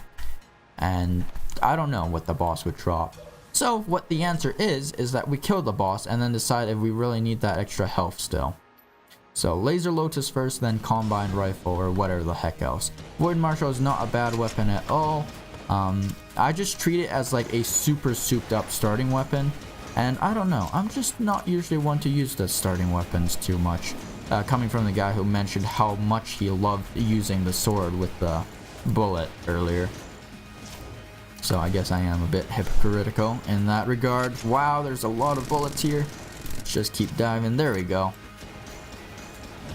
and I don't know what the boss would drop. So what the answer is that we kill the boss and then decide if we really need that extra health still. So laser lotus first, then combined rifle, or whatever the heck else. Void marshal is not a bad weapon at all. I just treat it as like a super souped up starting weapon, and I don't know, I'm just not usually one to use the starting weapons too much, coming from the guy who mentioned how much he loved using the sword with the bullet earlier. So I guess I am a bit hypocritical in that regard. Wow, there's a lot of bullets here. Let's just keep diving. There we go.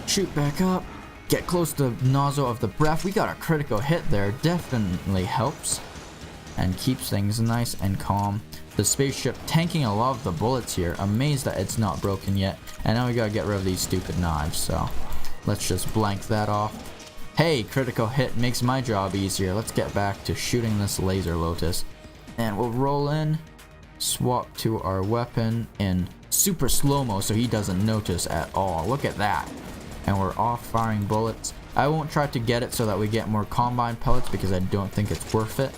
Shoot back up. Get close to the nozzle of the breath. We got a critical hit there. Definitely helps. And keeps things nice and calm. The spaceship tanking a lot of the bullets here. Amazed that it's not broken yet. And now we gotta get rid of these stupid knives. So let's just blank that off. Hey, critical hit makes my job easier. Let's get back to shooting this laser lotus. And we'll roll in, swap to our weapon in super slow-mo so he doesn't notice at all. Look at that. And we're off firing bullets. I won't try to get it so that we get more combine pellets because I don't think it's worth it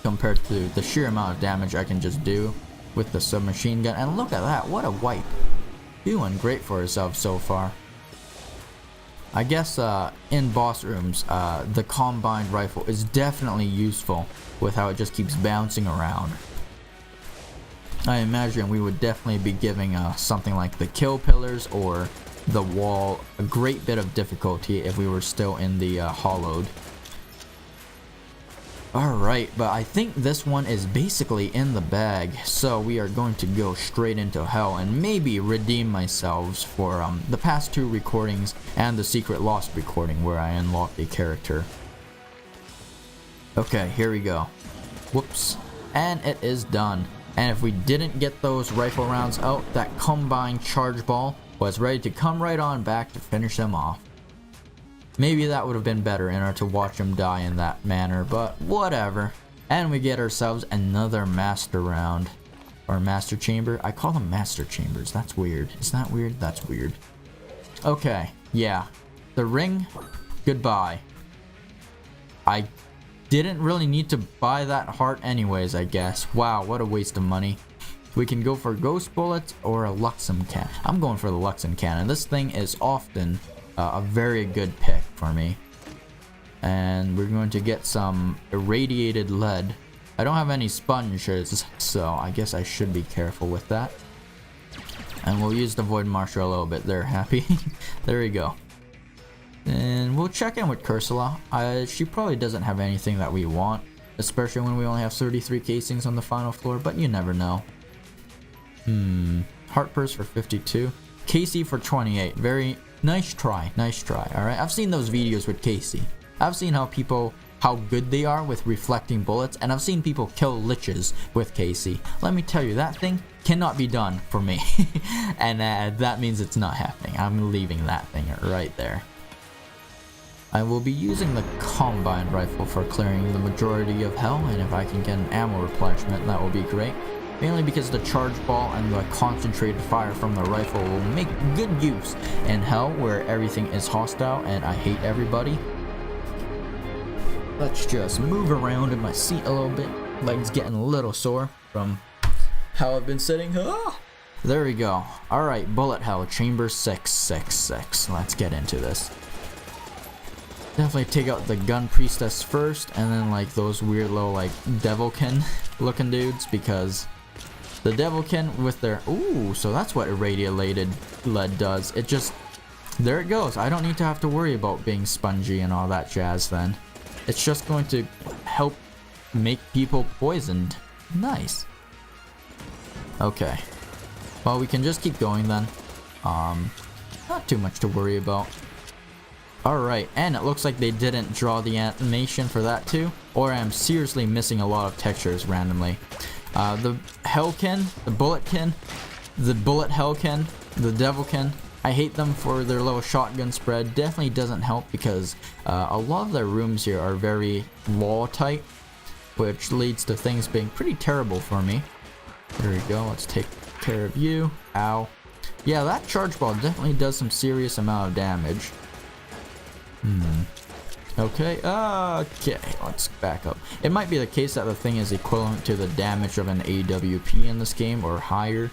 compared to the sheer amount of damage I can just do with the submachine gun. And look at that, what a wipe. Doing great for herself so far. I guess in boss rooms, the combined rifle is definitely useful with how it just keeps bouncing around. I imagine we would definitely be giving something like the kill pillars or the wall a great bit of difficulty if we were still in the hollowed. Alright, but I think this one is basically in the bag, so we are going to go straight into hell and maybe redeem myself for the past 2 recordings and the secret lost recording where I unlocked a character. Okay, here we go. Whoops. And it is done. And if we didn't get those rifle rounds out, that combined charge ball was ready to come right on back to finish them off. Maybe that would have been better in order to watch him die in that manner, but whatever. And we get ourselves another master round. Or master chamber. I call them master chambers. That's weird. Is that weird? That's weird. Okay, yeah. The ring, goodbye. I didn't really need to buy that heart anyways, I guess. Wow, what a waste of money. We can go for ghost bullets or a Luxem cannon. I'm going for the Luxem cannon. This thing is often a very good pick for me. And we're going to get some irradiated lead. I don't have any sponges, so I guess I should be careful with that. And we'll use the void marshal a little bit there, happy. There we go. And we'll check in with Cursula. She probably doesn't have anything that we want, especially when we only have 33 casings on the final floor, but you never know. Heart purse for 52. Casey for 28. Very nice try, nice try. Alright, I've seen those videos with Casey. I've seen how good they are with reflecting bullets, and I've seen people kill liches with Casey. Let me tell you, that thing cannot be done for me. And that means it's not happening. I'm leaving that thing right there. I will be using the combined rifle for clearing the majority of hell, and if I can get an ammo replenishment, that will be great. Mainly because the charge ball and the concentrated fire from the rifle will make good use in hell where everything is hostile and I hate everybody. Let's just move around in my seat a little bit. Legs getting a little sore from how I've been sitting. Ah! There we go. Alright, bullet hell, chamber 666. Let's get into this. Definitely take out the gun priestess first, and then like those weird little like devilkin looking dudes, because the devilkin with their so that's what irradiated lead does. It just, there it goes. I don't need to have to worry about being spongy and all that jazz then. It's just going to help make people poisoned. Nice. Okay. Well, we can just keep going then. Not too much to worry about. Alright, and it looks like they didn't draw the animation for that too, or I'm seriously missing a lot of textures randomly. The Hellkin, the Bulletkin, the Bullet Hellkin, the Devilkin, I hate them for their little shotgun spread. Definitely doesn't help because a lot of their rooms here are very wall tight. which leads to things being pretty terrible for me. There we go, let's take care of you. Ow. Yeah, that charge ball definitely does some serious amount of damage. Okay, let's back up. It might be the case that the thing is equivalent to the damage of an AWP in this game, or higher.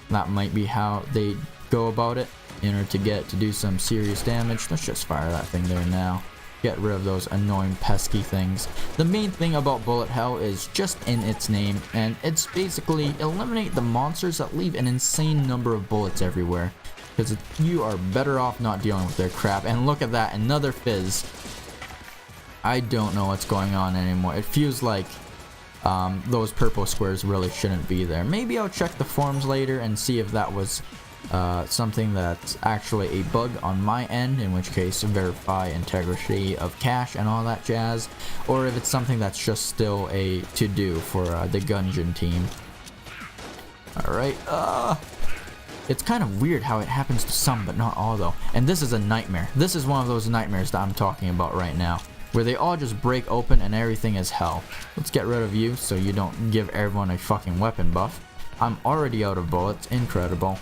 That might be how they go about it in order to get it to do some serious damage. Let's just fire that thing there now. Get rid of those annoying pesky things. The main thing about bullet hell is just in its name, and it's basically eliminate the monsters that leave an insane number of bullets everywhere, because you are better off not dealing with their crap. And look at that, another fizz. I don't know what's going on anymore. It feels like those purple squares really shouldn't be there. Maybe I'll check the forums later and see if that was something that's actually a bug on my end, in which case verify integrity of cache and all that jazz, or if it's something that's just still a to-do for the Gungeon team. Alright, it's kind of weird how it happens to some but not all though, and this is a nightmare. This is one of those nightmares that I'm talking about right now, where they all just break open and everything is hell. Let's get rid of you so you don't give everyone a fucking weapon buff. I'm already out of bullets, incredible.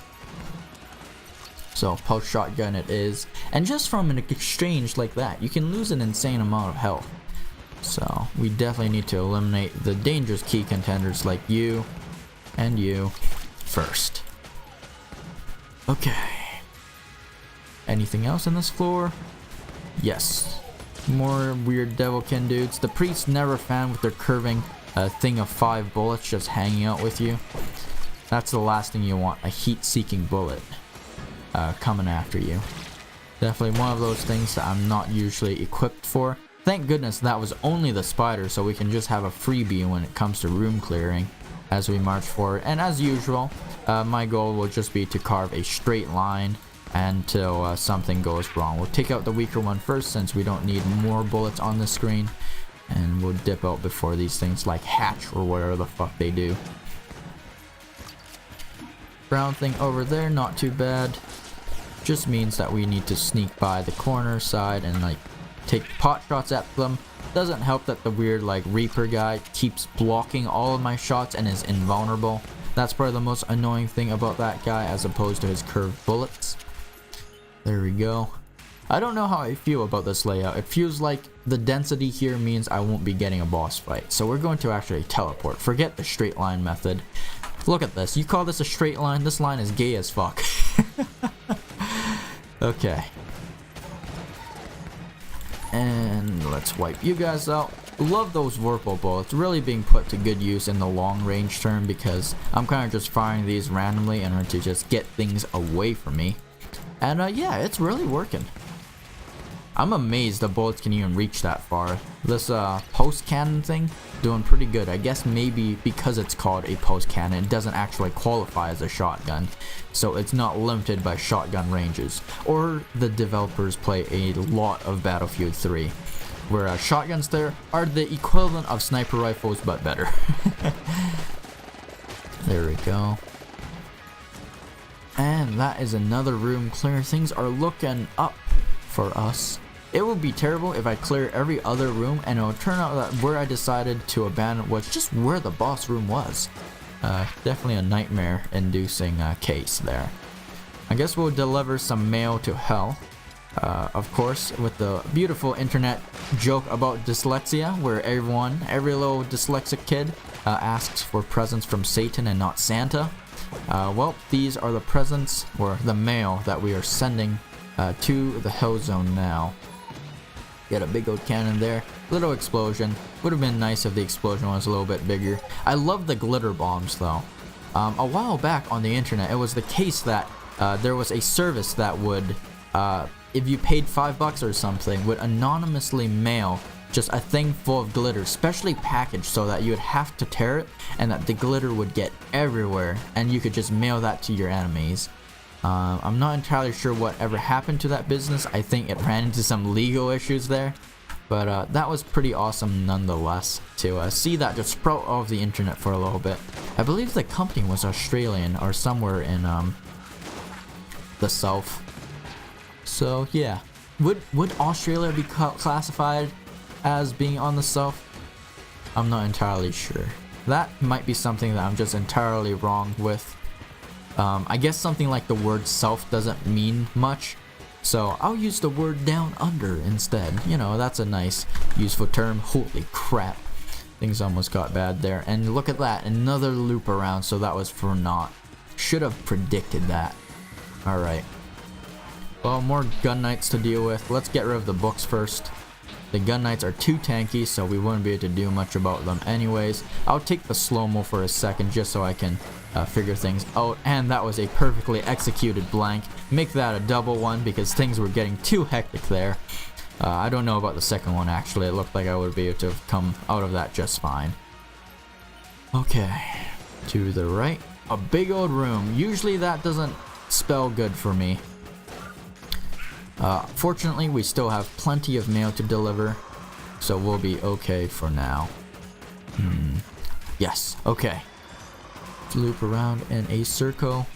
So pulse shotgun it is, and just from an exchange like that you can lose an insane amount of health. So we definitely need to eliminate the dangerous key contenders like you and you first. Okay, anything else in this floor? Yes, more weird devilkin dudes. The priests never found with their curving thing of 5 bullets just hanging out with you. That's the last thing you want, a heat-seeking bullet coming after you. Definitely one of those things that I'm not usually equipped for. Thank goodness that was only the spider, so we can just have a freebie when it comes to room clearing as we march forward. And as usual, my goal will just be to carve a straight line until something goes wrong. We'll take out the weaker one first, since we don't need more bullets on the screen, and we'll dip out before these things like hatch or whatever the fuck they do. Brown thing over there, not too bad. Just means that we need to sneak by the corner side and like take pot shots at them. Doesn't help that the weird like Reaper guy keeps blocking all of my shots and is invulnerable. That's probably the most annoying thing about that guy, as opposed to his curved bullets. There we go. I don't know how I feel about this layout. It feels like the density here means I won't be getting a boss fight. So we're going to actually teleport. Forget the straight line method. Look at this. You call this a straight line? This line is gay as fuck. Okay. And let's wipe you guys out. Love those Vorpal bullets really being put to good use in the long range term, because I'm kind of just firing these randomly in order to just get things away from me. And yeah, it's really working. I'm amazed the bullets can even reach that far. This post cannon thing, doing pretty good. I guess maybe because it's called a post cannon, it doesn't actually qualify as a shotgun, so it's not limited by shotgun ranges. Or the developers play a lot of Battlefield 3, where shotguns there are the equivalent of sniper rifles but better. There we go. And that is another room clear. Things are looking up for us. It would be terrible if I clear every other room and it would turn out that where I decided to abandon was just where the boss room was. Definitely a nightmare inducing case there. I guess we'll deliver some mail to hell. Of course, with the beautiful internet joke about dyslexia, where every little dyslexic kid asks for presents from Satan and not Santa. Well, these are the presents, or the mail, that we are sending to the Hell Zone now. Get a big old cannon there. Little explosion. Would have been nice if the explosion was a little bit bigger. I love the glitter bombs though. A while back on the internet, it was the case that there was a service that would, if you paid $5 or something, would anonymously mail just a thing full of glitter, specially packaged so that you would have to tear it, and that the glitter would get everywhere, and you could just mail that to your enemies. I'm not entirely sure what ever happened to that business. I think it ran into some legal issues there, but that was pretty awesome nonetheless to see that just sprout off the internet for a little bit. I believe the company was Australian or somewhere in the south. So yeah, would Australia be classified as being on the south? I'm not entirely sure. That might be something that I'm just entirely wrong with. I guess something like the word self doesn't mean much, so I'll use the word down under instead. You know, that's a nice useful term. Holy crap. Things almost got bad there. And look at that, another loop around, so that was for naught. Should have predicted that. Alright. Well, more gun knights to deal with. Let's get rid of the books first. The gun knights are too tanky, so we wouldn't be able to do much about them anyways. I'll take the slow-mo for a second just so I can figure things out. And that was a perfectly executed blank. Make that a double one because things were getting too hectic there. I don't know about the second one actually. It looked like I would be able to come out of that just fine. Okay. To the right. A big old room. Usually that doesn't spell good for me. Fortunately, we still have plenty of mail to deliver, so we'll be okay for now. Yes, okay. Let's loop around in a circle.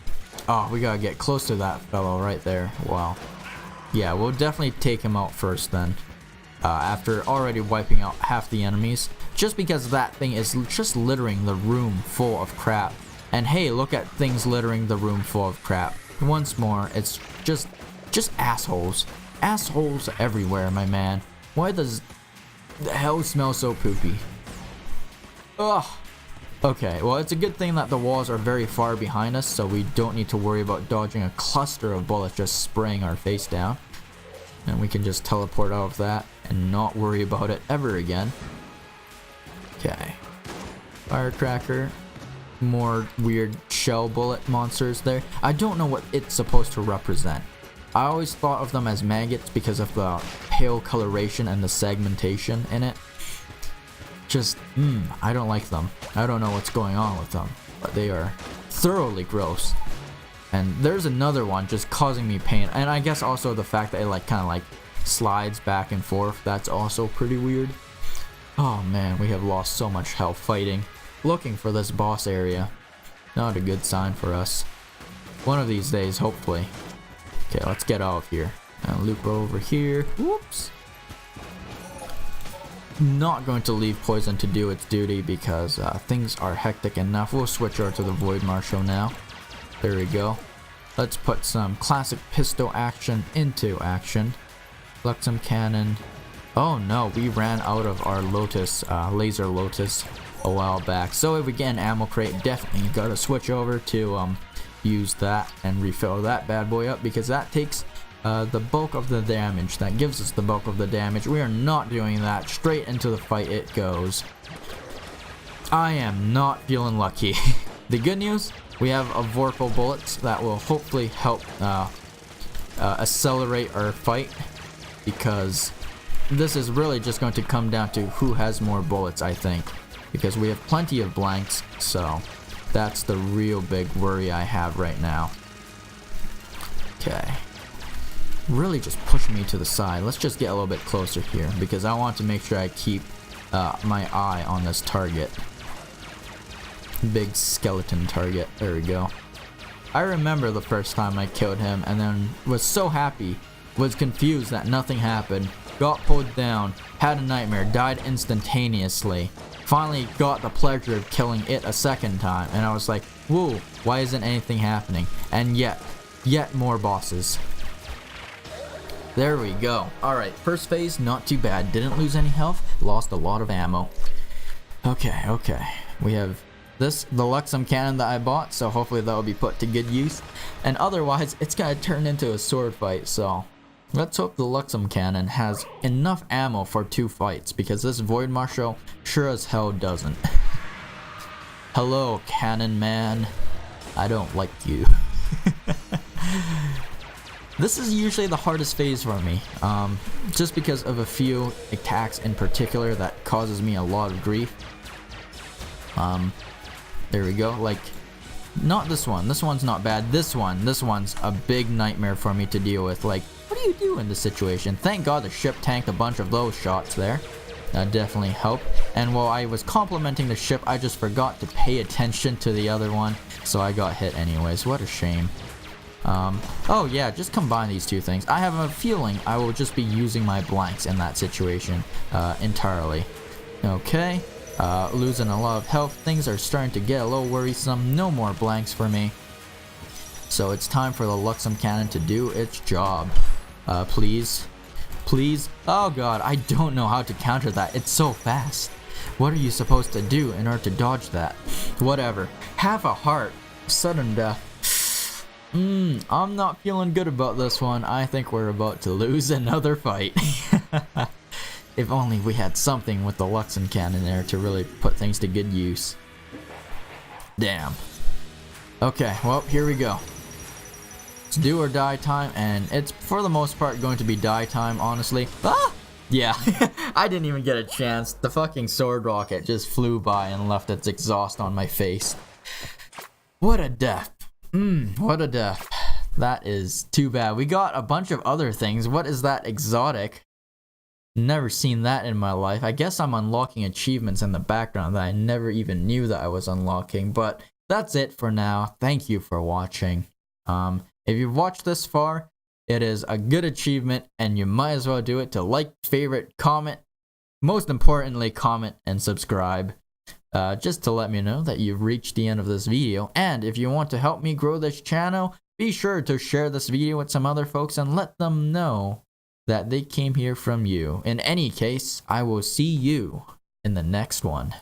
Oh, we gotta get close to that fellow right there. Wow. Yeah, we'll definitely take him out first then. After already wiping out half the enemies. Just because that thing is just littering the room full of crap. And hey, look at things littering the room full of crap. Once more, it's just assholes. Assholes everywhere, my man. Why does the hell smell so poopy? Ugh. Okay, well, it's a good thing that the walls are very far behind us, so we don't need to worry about dodging a cluster of bullets just spraying our face down. And we can just teleport out of that and not worry about it ever again. Okay. Firecracker. More weird shell bullet monsters there. I don't know what it's supposed to represent. I always thought of them as maggots because of the pale coloration and the segmentation in it. Just, I don't like them. I don't know what's going on with them, but they are thoroughly gross. And there's another one just causing me pain. And I guess also the fact that it like kind of like slides back and forth, that's also pretty weird. Oh man, we have lost so much health fighting. Looking for this boss area. Not a good sign for us. One of these days, hopefully. Okay, let's get out of here. And loop over here. Whoops. Not going to leave poison to do its duty because things are hectic enough. We'll switch over to the Void Marshal now. There we go. Let's put some classic pistol action into action. Luxem cannon. Oh no, we ran out of our Lotus, laser Lotus a while back. So if we get an ammo crate, definitely gotta switch over to use that and refill that bad boy up because that takes the bulk of the damage. That gives us the bulk of the damage. We are not doing that. Straight into the fight it goes. I am not feeling lucky. The good news, we have a Vorpal bullets that will hopefully help accelerate our fight because this is really just going to come down to who has more bullets, I think, because we have plenty of blanks, so that's the real big worry I have right now. Okay. Really just push me to the side. Let's just get a little bit closer here because I want to make sure I keep my eye on this target. Big skeleton target. There we go. I remember the first time I killed him and then was so happy, was confused that nothing happened, got pulled down, had a nightmare, died instantaneously, finally got the pleasure of killing it a second time, and I was like, whoa, why isn't anything happening? And yet more bosses. There we go. Alright, first phase, not too bad. Didn't lose any health, lost a lot of ammo. Okay. We have this, the Luxem cannon that I bought, so hopefully that will be put to good use. And otherwise, it's gonna turn into a sword fight, so let's hope the Luxem cannon has enough ammo for 2 fights, because this Void Marshal sure as hell doesn't. Hello, cannon man. I don't like you. This is usually the hardest phase for me, just because of a few attacks in particular that causes me a lot of grief. There we go, like, not this one, this one's not bad, this one's a big nightmare for me to deal with. Like, what do you do in this situation? Thank God the ship tanked a bunch of those shots there. That definitely helped. And while I was complimenting the ship, I just forgot to pay attention to the other one, so I got hit anyways. What a shame. Oh yeah, just combine these two things. I have a feeling I will just be using my blanks in that situation entirely. Okay, Losing a lot of health. Things are starting to get a little worrisome. No more blanks for me. So it's time for the Luxem Cannon to do its job. Please. Please. Oh god, I don't know how to counter that. It's so fast. What are you supposed to do in order to dodge that? Whatever. Half a heart. Sudden death. I'm not feeling good about this one. I think we're about to lose another fight. If only we had something with the Luxem Cannon there to really put things to good use. Damn. Okay, well, here we go. It's do or die time, and it's for the most part going to be die time, honestly. Ah! Yeah, I didn't even get a chance. The fucking sword rocket just flew by and left its exhaust on my face. What a death. What a death. That is too bad. We got a bunch of other things. What is that exotic? Never seen that in my life. I guess I'm unlocking achievements in the background that I never even knew that I was unlocking. But that's it for now. Thank you for watching. If you've watched this far, it is a good achievement and you might as well do it to like, favorite, comment. Most importantly, comment and subscribe. Just to let me know that you've reached the end of this video. And if you want to help me grow this channel, be sure to share this video with some other folks and let them know that they came here from you. In any case, I will see you in the next one.